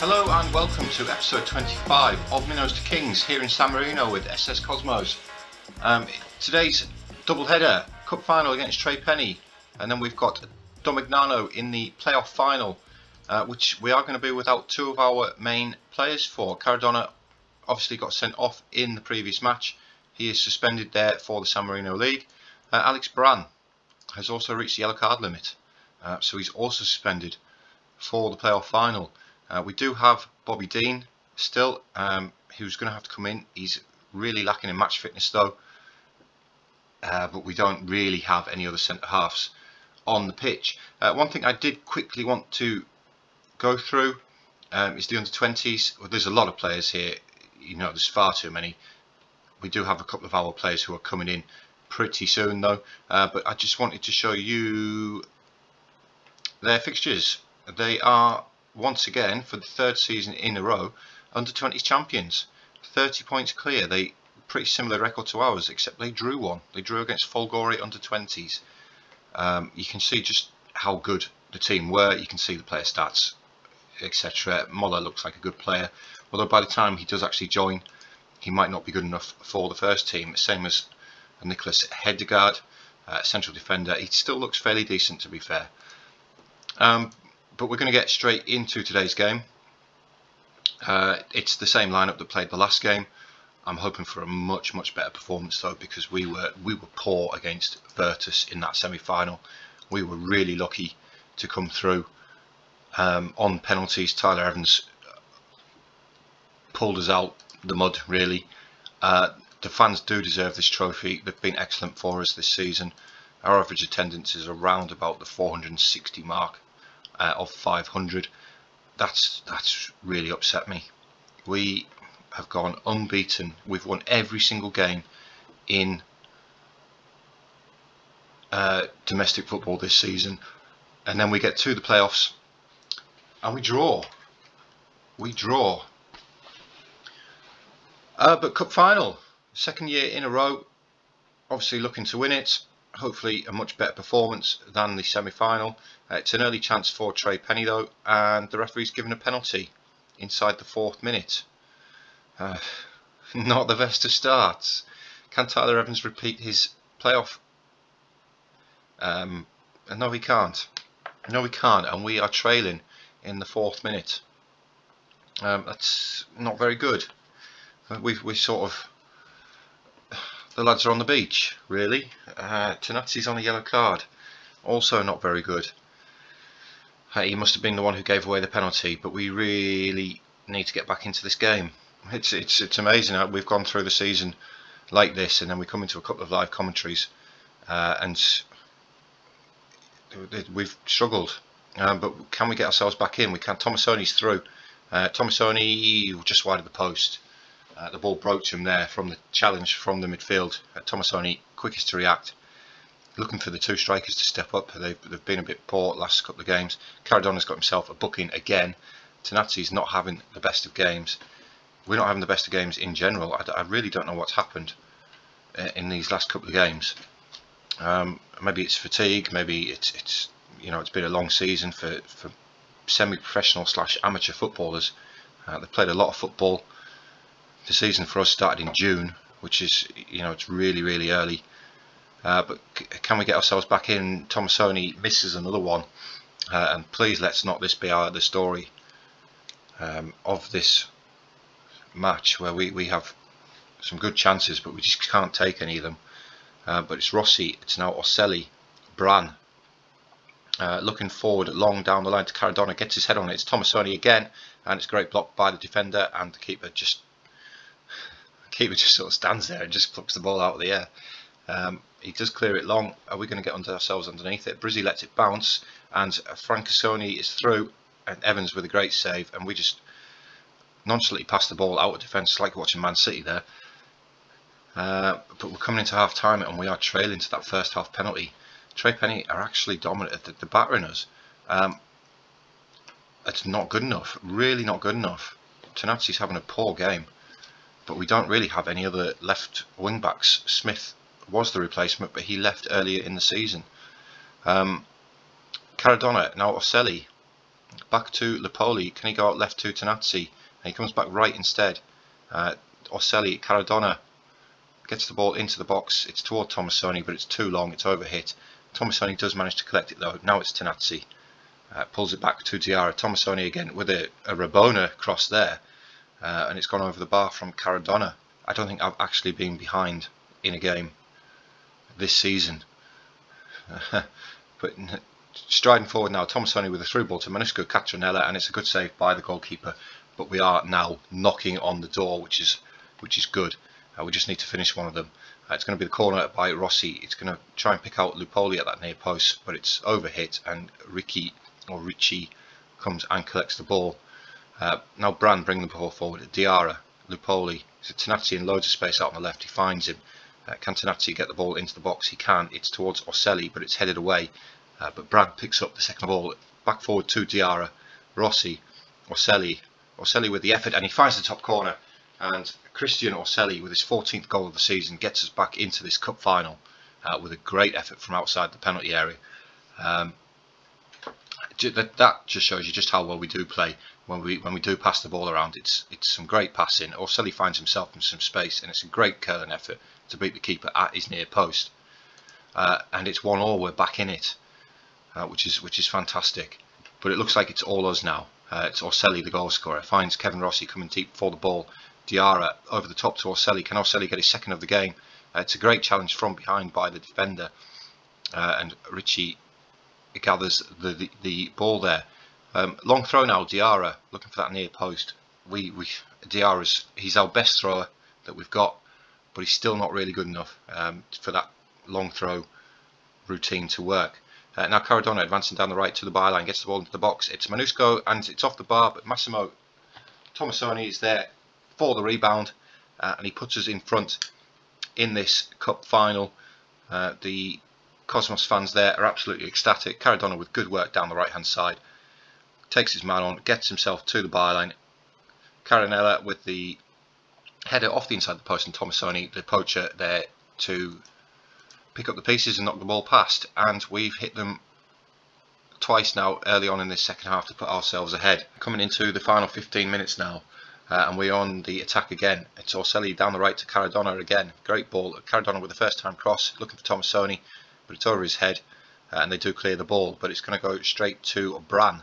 Hello and welcome to episode 25 of Minnows to Kings here in San Marino with SS Cosmos. Today's double header, cup final against Trey Penny, and then we've got Domignano in the playoff final, which we are going to be without two of our main players for. Cardona obviously got sent off in the previous match. He is suspended there for the San Marino League. Alex Bran has also reached the yellow card limit, so he's also suspended for the playoff final. We do have Bobby Dean still, who's going to have to come in. He's really lacking in match fitness though, but we don't really have any other centre halves on the pitch. One thing I did quickly want to go through is the under-20s. Well, there's a lot of players here, you know, there's far too many. We do have a couple of our players who are coming in pretty soon though, but I just wanted to show you their fixtures. They are once again, for the third season in a row, under-20s champions. 30 points clear. They pretty similar record to ours, except they drew one. They drew against Folgore under-20s. You can see just how good the team were. You can see the player stats, etc. Moller looks like a good player, although by the time he does actually join, he might not be good enough for the first team. Same as Nicholas Hedegaard, central defender. He still looks fairly decent, to be fair. But we're going to get straight into today's game. It's the same lineup that played the last game. I'm hoping for a much better performance though, because we were poor against Virtus in that semi-final. We were really lucky to come through on penalties. Tyler Evans pulled us out the mud really. The fans do deserve this trophy. They've been excellent for us this season. Our average attendance is around about the 460 mark. Of 500. That's really upset me. We have gone unbeaten. We've won every single game in domestic football this season, and then we get to the playoffs and we draw. But cup final, second year in a row, obviously looking to win it. Hopefully a much better performance than the semi-final. It's an early chance for Trey Penny though, and the referee's given a penalty inside the 4th minute. Not the best of starts. Can Tyler Evans repeat his playoff? No, he can't. No, he can't, and we are trailing in the 4th minute. That's not very good. We sort of. The lads are on the beach, really. Tenazzi's on a yellow card, also not very good. He must have been the one who gave away the penalty, but we really need to get back into this game. It's amazing. We've gone through the season like this, and then we come into a couple of live commentaries, and we've struggled. But can we get ourselves back in? We can. Tomasoni's through. Tomasoni just wide of the post. The ball broached him there from the challenge from the midfield. Tomasoni, quickest to react, looking for the two strikers to step up. They've been a bit poor last couple of games. Caradona's got himself a booking again. Tenazzi's not having the best of games. We're not having the best of games in general. I really don't know what's happened in these last couple of games. Maybe it's fatigue. Maybe it's you know, it's been a long season for semi-professional / amateur footballers. They've played a lot of football. The season for us started in June, which is, you know, it's really early. But can we get ourselves back in? Tomasoni misses another one, and please let's not this be the story of this match, where we have some good chances, but we just can't take any of them. But it's Rossi, it's now Oselli, Bran. Looking forward, long down the line to Cardona, gets his head on it. It's Tomasoni again, and it's a great block by the defender, and the keeper just sort of stands there and just plucks the ball out of the air. He does clear it long. Are we going to get ourselves underneath it? Brizzi lets it bounce, and Francesconi is through, and Evans with a great save, and we just nonchalantly pass the ball out of defence. It's like watching Man City there. But we're coming into half time, and we are trailing to that first half penalty. Trey Penny are actually dominant. They're battering us. It's not good enough. Really not good enough. Tenazzi's having a poor game. But we don't really have any other left wing backs. Smith was the replacement, but he left earlier in the season. Cardona, now Oselli. Back to Lupoli. Can he go out left to Tenazzi? And he comes back right instead. Orselli, Caradonna gets the ball into the box. It's toward Tomasoni, but it's too long. It's overhit. Tomasoni does manage to collect it though. Now it's Tenazzi. Pulls it back to Diarra. Tomasoni again with a Rabona cross there. And it's gone over the bar from Caradonna. I don't think I've actually been behind in a game this season. But striding forward now, Tomasoni with a through ball to Manusco Catronella, and it's a good save by the goalkeeper. But we are now knocking on the door, which is good. We just need to finish one of them. It's going to be the corner by Rossi. It's going to try and pick out Lupoli at that near post, but it's overhit, and Richie comes and collects the ball. Now Brand bring the ball forward. Diarra, Lupoli, so Tenazzi in loads of space out on the left. He finds him. Can Tenazzi get the ball into the box? He can. It's towards Orselli, but it's headed away. But Brand picks up the second ball. Back forward to Diarra, Rossi, Orselli with the effort, and he finds the top corner. And Christian Orselli, with his 14th goal of the season, gets us back into this cup final with a great effort from outside the penalty area. That just shows you just how well we do play when we do pass the ball around. It's some great passing. Orselli finds himself in some space, and it's a great curling effort to beat the keeper at his near post. And it's 1-1. We're back in it, which is fantastic. But it looks like it's all us now. It's Orselli, the goal scorer, finds Kevin Rossi coming deep for the ball. Diarra over the top to Orselli. Can Orselli get his second of the game? It's a great challenge from behind by the defender, and Richie gathers the ball there. Long throw now. Diarra looking for that near post. He's our best thrower that we've got, but he's still not really good enough for that long throw routine to work. Now Caradonna advancing down the right to the byline, gets the ball into the box. It's Manusco, and it's off the bar, but Massimo Tomasoni is there for the rebound, and he puts us in front in this cup final. The Cosmos fans there are absolutely ecstatic. Caradonna with good work down the right hand side, takes his man on, gets himself to the byline. Caronella with the header off the inside of the post, and Tomasoni, the poacher, there to pick up the pieces and knock the ball past. And we've hit them twice now early on in this second half to put ourselves ahead. Coming into the final 15 minutes now, and we're on the attack again. It's Orselli down the right to Caradonna again. Great ball. Caradonna with the first time cross, looking for Tomasoni, but it's over his head, and they do clear the ball, but it's going to go straight to Bran.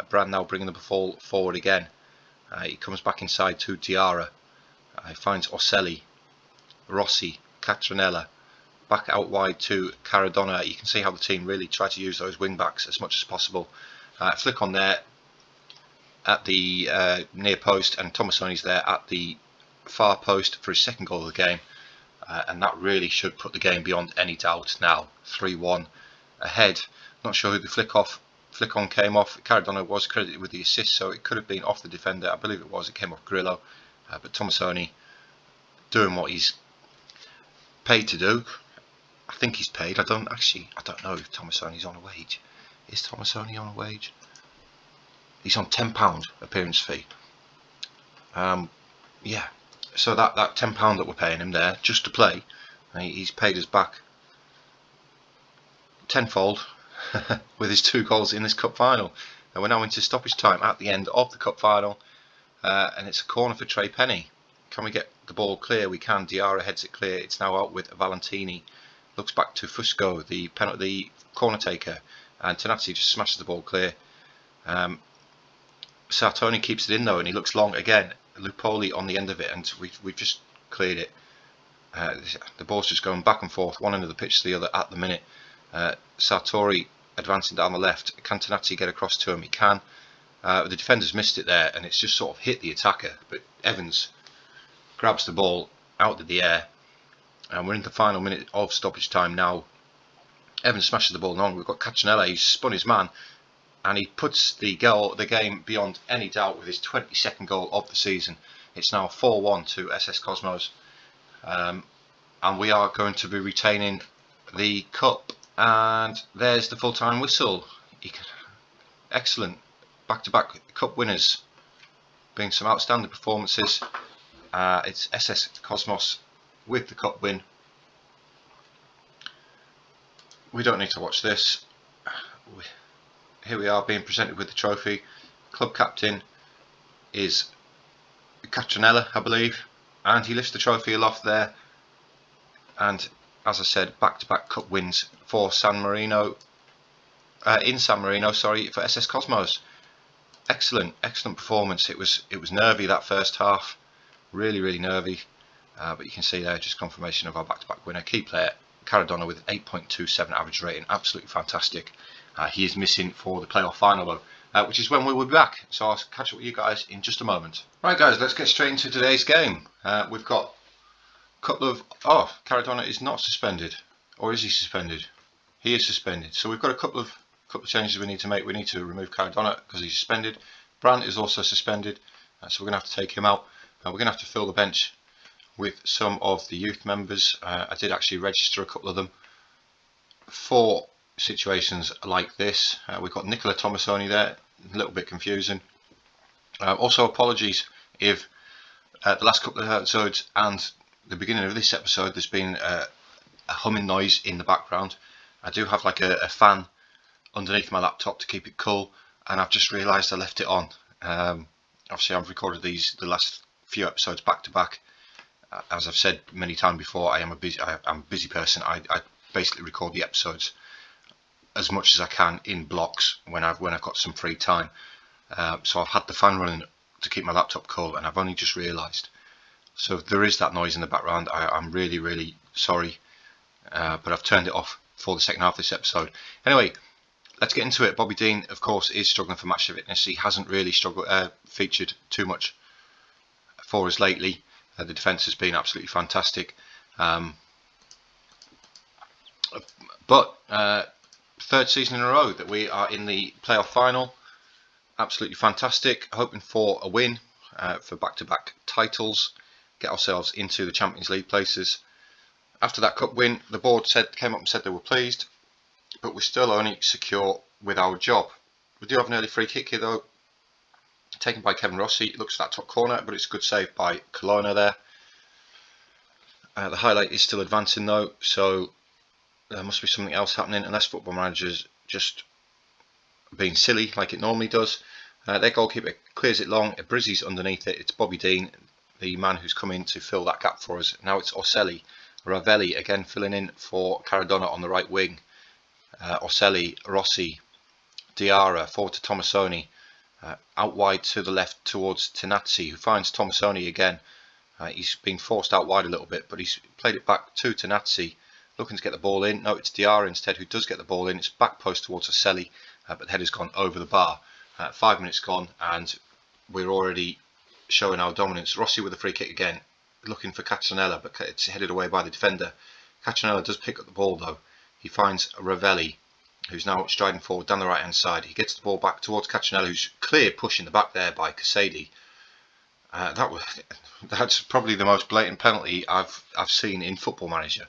Bran now bringing the ball forward again. He comes back inside to Diarra. He finds Orselli, Rossi, Catronella. Back out wide to Caradonna. You can see how the team really try to use those wing backs as much as possible. Flick on there at the near post, and Tomasoni's there at the far post for his second goal of the game, and that really should put the game beyond any doubt now. 3-1 ahead. Not sure who the flick on came off. Caradonna was credited with the assist, so it could have been off the defender. I believe it was. It came off Grillo, but Tomasoni doing what he's paid to do. I think he's paid. I don't know if Tomasoni's on a wage. Is Tomasoni on a wage? He's on £10 appearance fee. Yeah, so that £10 that we're paying him there just to play, he's paid us back tenfold with his 2 goals in this cup final. And we're now into stoppage time at the end of the cup final, and it's a corner for Trey Penny. Can we get the ball clear? We can. Diarra heads it clear. It's now out with Valentini. Looks back to Fusco, the corner taker, and Tenazzi just smashes the ball clear. Sartoni keeps it in though, and he looks long again. Lupoli on the end of it, and we've just cleared it. The ball's just going back and forth, one end of the pitch to the other at the minute. Sartori advancing down the left. Can Tenazzi get across to him? He can. The defender's missed it there, and it's just sort of hit the attacker. But Evans grabs the ball out of the air, and we're in the final minute of stoppage time now. Evans smashes the ball on. We've got Catronella. He's spun his man, and he puts the game beyond any doubt with his 22nd goal of the season. It's now 4-1 to SS Cosmos, and we are going to be retaining the cup. And there's the full-time whistle. Excellent back-to-back cup winners, being some outstanding performances. It's SS Cosmos with the cup win. We don't need to watch this. here we are being presented with the trophy. Club captain is Catronella, I believe, and he lifts the trophy aloft there. And as I said, back-to-back cup wins for San Marino, in San Marino, sorry, for SS Cosmos. Excellent performance. It was nervy that first half, really nervy, but you can see there just confirmation of our back-to-back winner. Key player Caradonna with 8.27 average rating, absolutely fantastic. He is missing for the playoff final though, which is when we will be back, so I'll catch up with you guys in just a moment. Right guys, let's get straight into today's game. We've got a couple of... oh, Caradonna is not suspended, or is he suspended? He is suspended, so we've got a couple of changes we need to make. We need to remove Caradonna because he's suspended. Brandt is also suspended, so we're going to have to take him out. We're going to have to fill the bench with some of the youth members. I did actually register a couple of them for situations like this. We've got Nicola Tomasoni there, a little bit confusing. Also apologies if the last couple of episodes and the beginning of this episode there's been a humming noise in the background. I do have like a fan underneath my laptop to keep it cool, and I've just realised I left it on. Obviously I've recorded the last few episodes back to back. As I've said many times before, I'm a busy person. I basically record the episodes as much as I can in blocks when I've got some free time. So I've had the fan running to keep my laptop cool, and I've only just realised. So if there is that noise in the background, I'm really sorry, but I've turned it off for the second half of this episode. Anyway, let's get into it. Bobby Dean, of course, is struggling for match fitness. He hasn't really featured too much for us lately. The defence has been absolutely fantastic. But third season in a row that we are in the playoff final. Absolutely fantastic. Hoping for a win for back-to-back titles. Get ourselves into the Champions League places. After that cup win, the board came up and said they were pleased, but we're still only secure with our job. We do have an early free kick here though, taken by Kevin Rossi. It looks at that top corner, but it's a good save by Colonna there. The highlight is still advancing though, so there must be something else happening, unless Football Manager's just being silly like it normally does. Their goalkeeper clears it long, Brizzi's underneath it. It's Bobby Dean, the man who's come in to fill that gap for us. Now it's Orselli. Ravelli again filling in for Caradonna on the right wing. Orselli, Rossi, Diarra forward to Tomasoni. Out wide to the left towards Tenazzi, who finds Tomasoni again. He's been forced out wide a little bit, but he's played it back to Tenazzi, looking to get the ball in. No, it's Diarra instead who does get the ball in. It's back post towards Orselli, but the header's gone over the bar. 5 minutes gone, and we're already showing our dominance. Rossi with a free kick again, looking for Catronella, but it's headed away by the defender. Catronella does pick up the ball though. He finds Ravelli, who's now striding forward down the right hand side. He gets the ball back towards Catronella, who's clear push in the back there by Casady. That's probably the most blatant penalty I've seen in Football Manager.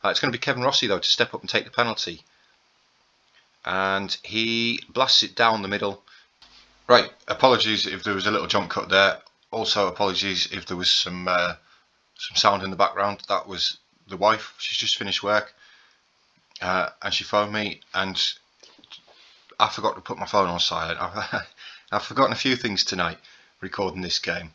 It's going to be Kevin Rossi though to step up and take the penalty, and he blasts it down the middle. Right, apologies if there was a little jump cut there. Also apologies if there was some sound in the background. That was the wife. She's just finished work, and she phoned me, and I forgot to put my phone on silent. I've forgotten a few things tonight recording this game,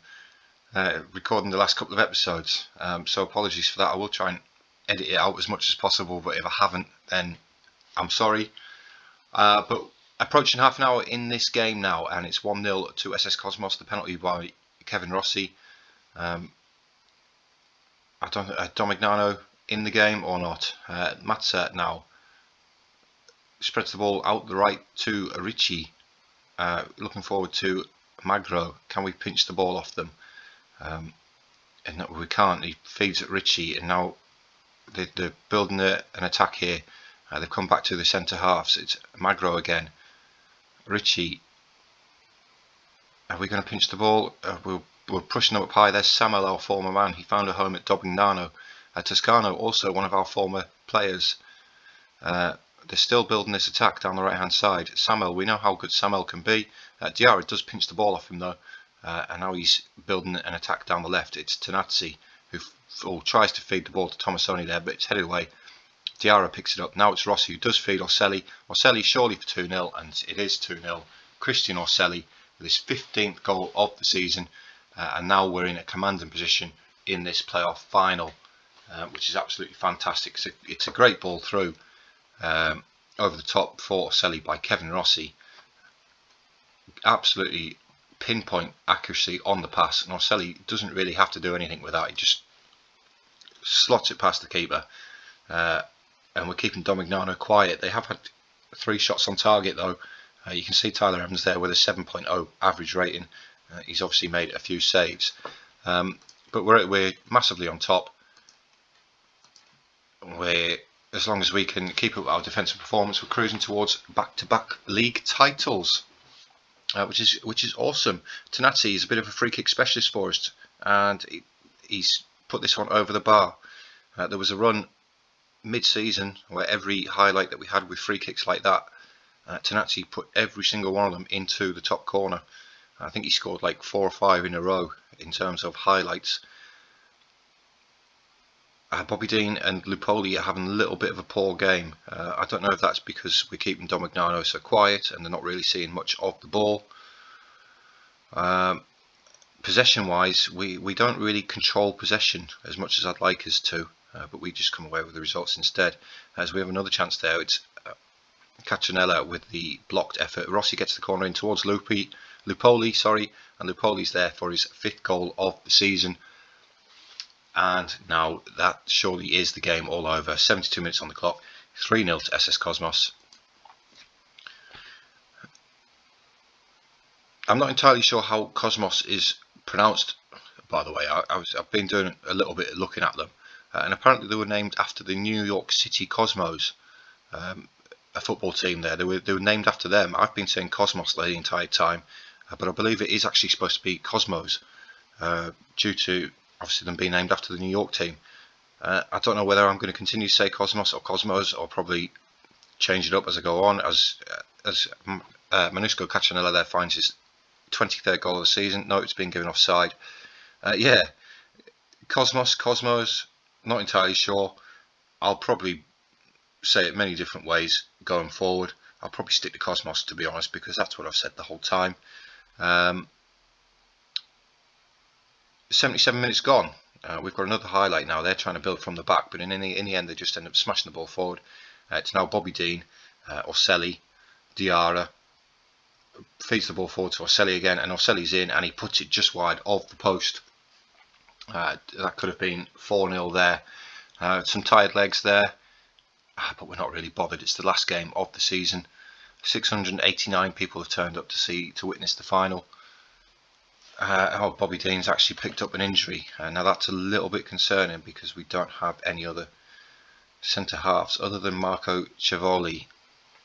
recording the last couple of episodes, so apologies for that. I will try and edit it out as much as possible, but if I haven't, then I'm sorry. But approaching half an hour in this game now, and it's 1-0 to SS Cosmos. The penalty by Kevin Rossi. I don't know, Domignano in the game or not. Matza now spreads the ball out the right to Ricci. Looking forward to Magro. Can we pinch the ball off them? And no, we can't. He feeds at Ricci, and now they're building an attack here. They've come back to the centre halves. It's Magro again. Ricci. Are we going to pinch the ball? We're pushing them up high. There's Samuel, our former man. He found a home at Domignano. Toscano, also one of our former players. They're still building this attack down the right hand side. Samuel, we know how good Samuel can be. Diarra does pinch the ball off him though, and now he's building an attack down the left. It's Tenazzi who tries to feed the ball to Tomasoni there, but it's headed away Diarra picks it up. Now it's Rossi who does feed Orselli. Orselli surely for 2-0, and it is 2-0. Christian Orselli with his 15th goal of the season, and now we're in a commanding position in this playoff final, which is absolutely fantastic. It's a great ball through over the top for Orselli by Kevin Rossi. Absolutely pinpoint accuracy on the pass, and Orselli doesn't really have to do anything with that. He just slots it past the keeper, and we're keeping Domignano quiet. They have had 3 shots on target though. You can see Tyler Evans there with a 7.0 average rating. He's obviously made a few saves, but we're massively on top. As long as we can keep up our defensive performance, we're cruising towards back-to-back league titles, which is awesome. Tanazzi is a bit of a free kick specialist for us, and he's put this one over the bar. There was a run mid-season where every highlight that we had with free kicks like that, Tanazzi put every single one of them into the top corner. I think he scored like 4 or 5 in a row in terms of highlights. Bobby Dean and Lupoli are having a little bit of a poor game. I don't know if that's because we're keeping Domignano so quiet and they're not really seeing much of the ball. Possession wise, we don't really control possession as much as I'd like us to, but we just come away with the results instead. As we have another chance there, it's Caccianella with the blocked effort. Rossi gets the corner in towards Lupoli, and Lupoli's there for his 5th goal of the season. And now that surely is the game all over. 72 minutes on the clock, 3-0 to SS Cosmos. I'm not entirely sure how Cosmos is pronounced, by the way. I've been doing a little bit of looking at them, and apparently they were named after the New York City Cosmos, a football team there. They were named after them. I've been saying Cosmos the entire time, but I believe it is actually supposed to be Cosmos, due to obviously them being named after the New York team. I don't know whether I'm going to continue to say Cosmos, or probably change it up as I go on, as Manusco Caccianella there finds his 23rd goal of the season. No, it's been given offside. Yeah, Cosmos, not entirely sure. I'll probably say it many different ways going forward. I'll probably stick to Cosmos, to be honest, because that's what I've said the whole time. 77 minutes gone. We've got another highlight now. They're trying to build from the back, but in the end they just end up smashing the ball forward. It's now Bobby Dean, Orselli, Diarra feeds the ball forward to Orselli again, and Orselli's in, and he puts it just wide of the post. That could have been 4-0 there. Some tired legs there, but we're not really bothered. It's the last game of the season. 689 people have turned up to witness the final. Bobby Dean's actually picked up an injury. Now that's a little bit concerning because we don't have any other centre halves other than Marco Cevoli,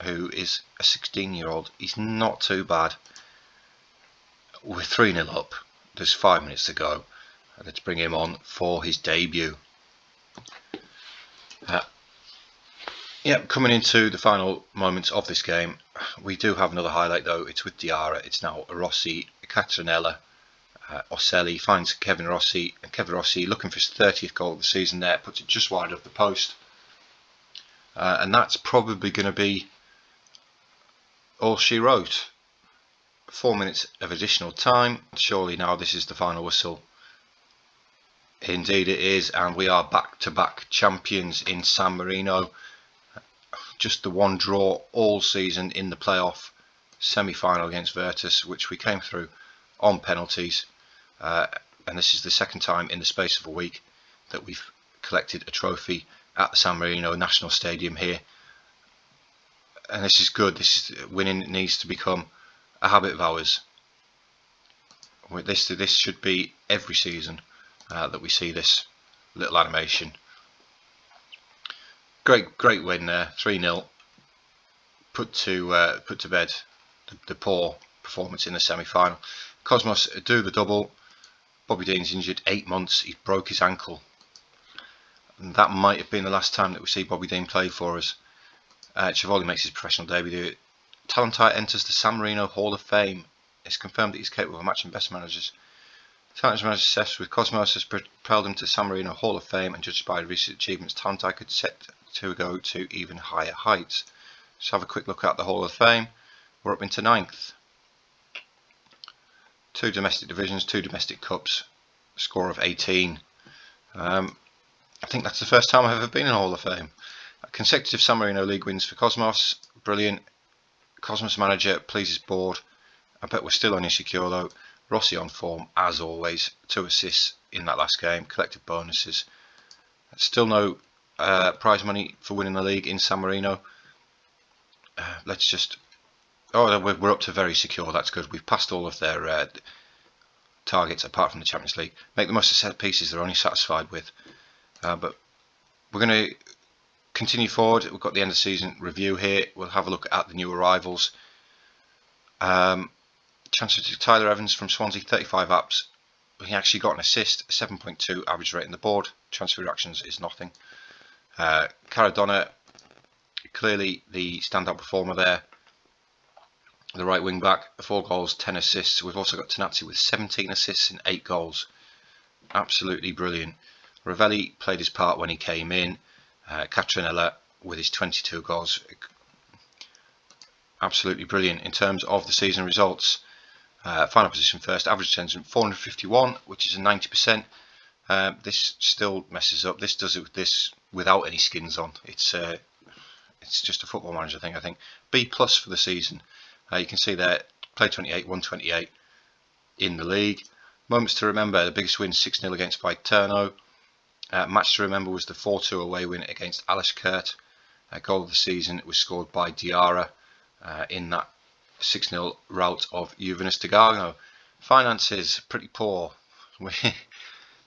who is a 16-year-old. He's not too bad. We're 3-0 up. There's 5 minutes to go. Let's bring him on for his debut. Coming into the final moments of this game, we do have another highlight though. It's with Diarra. It's now Rossi, Caccianella, Orselli finds Kevin Rossi, and Kevin Rossi, looking for his 30th goal of the season there, puts it just wide of the post. And that's probably going to be all she wrote. 4 minutes of additional time. Surely now this is the final whistle. Indeed it is, and we are back-to-back champions in San Marino. Just the one draw all season in the playoff semi-final against Virtus, which we came through on penalties. And this is the second time in the space of a week that we've collected a trophy at the San Marino National Stadium here. And this is good. Winning needs to become a habit of ours. This should be every season that we see this little animation. Great win there, 3-0. Put to bed the poor performance in the semi-final. Cosmos do the double. Bobby Dean's injured 8 months. He broke his ankle. And that might have been the last time that we see Bobby Dean play for us. Cevoli makes his professional debut. Talentai enters the San Marino Hall of Fame. It's confirmed that he's capable of matching best managers. Talentai manager's success with Cosmos has propelled him to the San Marino Hall of Fame, and judged by recent achievements, Talentai could set to go to even higher heights. Let's have a quick look at the Hall of Fame. We're up into 9th. 2 domestic divisions, 2 domestic cups, score of 18. I think that's the first time I've ever been in Hall of Fame. Consecutive San Marino League wins for Cosmos, brilliant. Cosmos manager pleases board. I bet we're still only secure though. Rossi on form as always, 2 assists in that last game, collective bonuses. Still no prize money for winning the league in San Marino. Let's just, oh, we're up to very secure, that's good. We've passed all of their targets apart from the Champions League. Make the most of set pieces they're only satisfied with. But we're going to continue forward. We've got the end of season review here. We'll have a look at the new arrivals. Transfer to Tyler Evans from Swansea, 35 apps. He actually got an assist, 7.2 average rate on the board. Transfer reactions is nothing. Caradonna, clearly the standout performer there. The right wing back, 4 goals, 10 assists. We've also got Tanazzi with 17 assists and 8 goals. Absolutely brilliant. Ravelli played his part when he came in. Catronella with his 22 goals. Absolutely brilliant. In terms of the season results, final position first, average attendance 451, which is a 90%. This still messes up. This does it with this without any skins on. It's just a football manager thing, I think. B plus for the season. You can see there, play 28, 128 in the league. Moments to remember, the biggest win 6-0 against Viterno. Match to remember was the 4-2 away win against Alashkert. Goal of the season was scored by Diarra in that 6-0 rout of Juventus Tegano. Finances, pretty poor.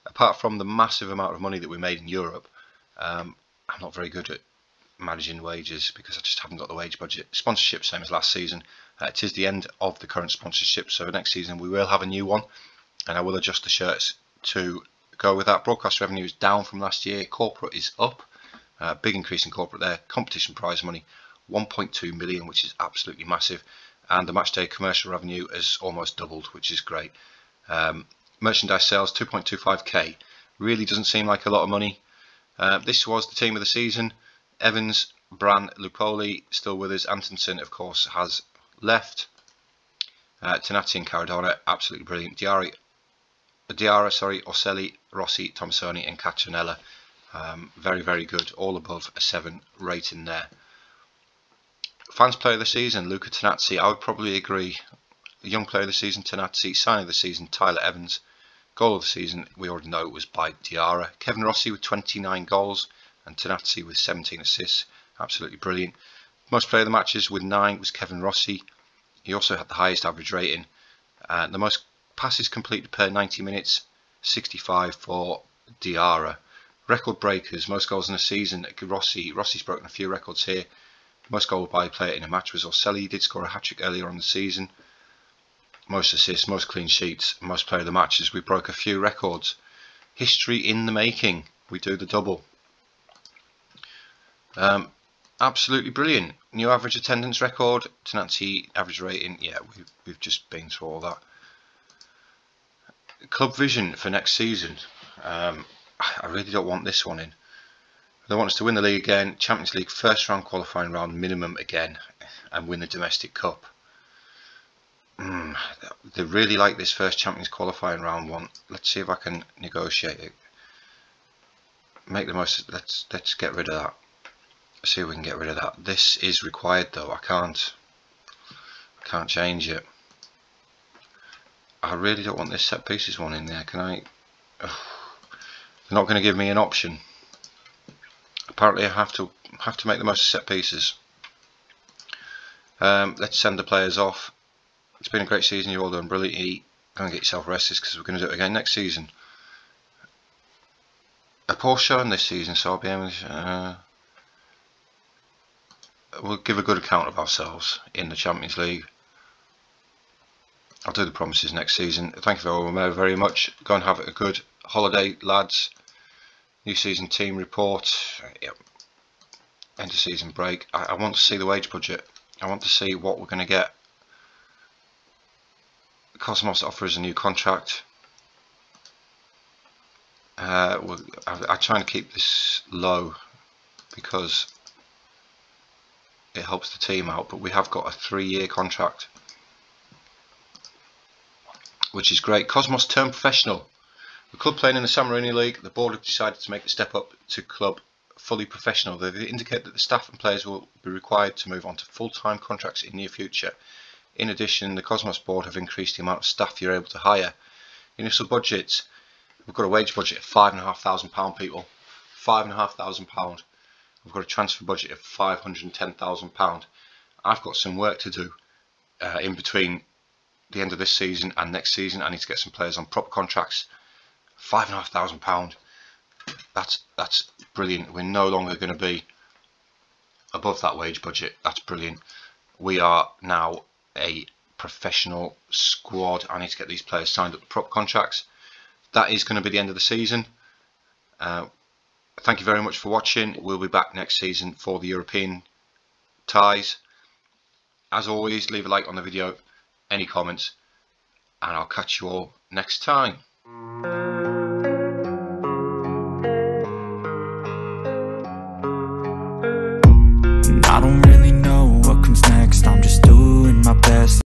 Apart from the massive amount of money that we made in Europe, I'm not very good at managing wages because I just haven't got the wage budget. Sponsorship, same as last season. It is the end of the current sponsorship, so next season we will have a new one, and I will adjust the shirts to go with that. Broadcast revenue is down from last year. Corporate is up. Big increase in corporate there. Competition prize money 1.2 million, which is absolutely massive, and the matchday commercial revenue has almost doubled, which is great. Merchandise sales 2.25k, really doesn't seem like a lot of money. This was the team of the season. Evans, Bran, Lupoli still with us. Antonsen, of course, has left. Tanazzi and Caradonna, absolutely brilliant. Diarra, Orselli, Rossi, Thomasoni and Catronella, very, very good. All above a 7 rating there. Fans player of the season, Luca Tanazzi, I would probably agree. Young player of the season, Tanazzi. Signing of the season, Tyler Evans. Goal of the season, we already know it was by Diarra. Kevin Rossi with 29 goals and Tanazzi with 17 assists. Absolutely brilliant. Most player of the matches with 9 was Kevin Rossi. He also had the highest average rating. The most passes completed per 90 minutes, 65 for Diarra. Record breakers, most goals in a season, Rossi's broken a few records here. Most goal by a player in a match was Orselli. He did score a hat-trick earlier on the season. Most assists, most clean sheets, most player of the matches. We broke a few records. History in the making. We do the double. Absolutely brilliant. New average attendance record. Tanazzi average rating. Yeah, we've just been through all that. Club vision for next season. I really don't want this one in. They want us to win the league again, Champions League first round qualifying round minimum again, and win the domestic cup. They really like this first Champions qualifying round one. Let's see if I can negotiate it. Make the most. Let's get rid of that. See if we can get rid of that. This is required though. I can't change it. I really don't want this set pieces one in there. Can I? They're not going to give me an option. Apparently I have to make the most of set pieces. Let's send the players off. It's been a great season, you've all done brilliantly. Go and get yourself rested because we're going to do it again next season. A poor showing this season, so I'll be able to, we'll give a good account of ourselves in the Champions League. I'll do the promises next season. Thank you all very much. Go and have a good holiday, lads. New season team report. Yep. End of season break. I want to see the wage budget. I want to see what we're going to get. Cosmos offers a new contract. I'm trying to keep this low, because it helps the team out, but we have got a 3-year contract, which is great. Cosmos turned professional. The club playing in the San Marino League, the board have decided to make the step up to club fully professional. They indicate that the staff and players will be required to move on to full-time contracts in the near future. In addition, the Cosmos board have increased the amount of staff you're able to hire. Initial budgets, we've got a wage budget of £5,500, people. £5,500. We've got a transfer budget of £510,000. I've got some work to do in between the end of this season and next season. I need to get some players on proper contracts. £5,500. That's brilliant. We're no longer going to be above that wage budget. That's brilliant. We are now a professional squad. I need to get these players signed up to proper contracts. That is going to be the end of the season. Thank you very much for watching. We'll be back next season for the European ties. As always, leave a like on the video, any comments, and I'll catch you all next time. I don't really know what comes next, I'm just doing my best.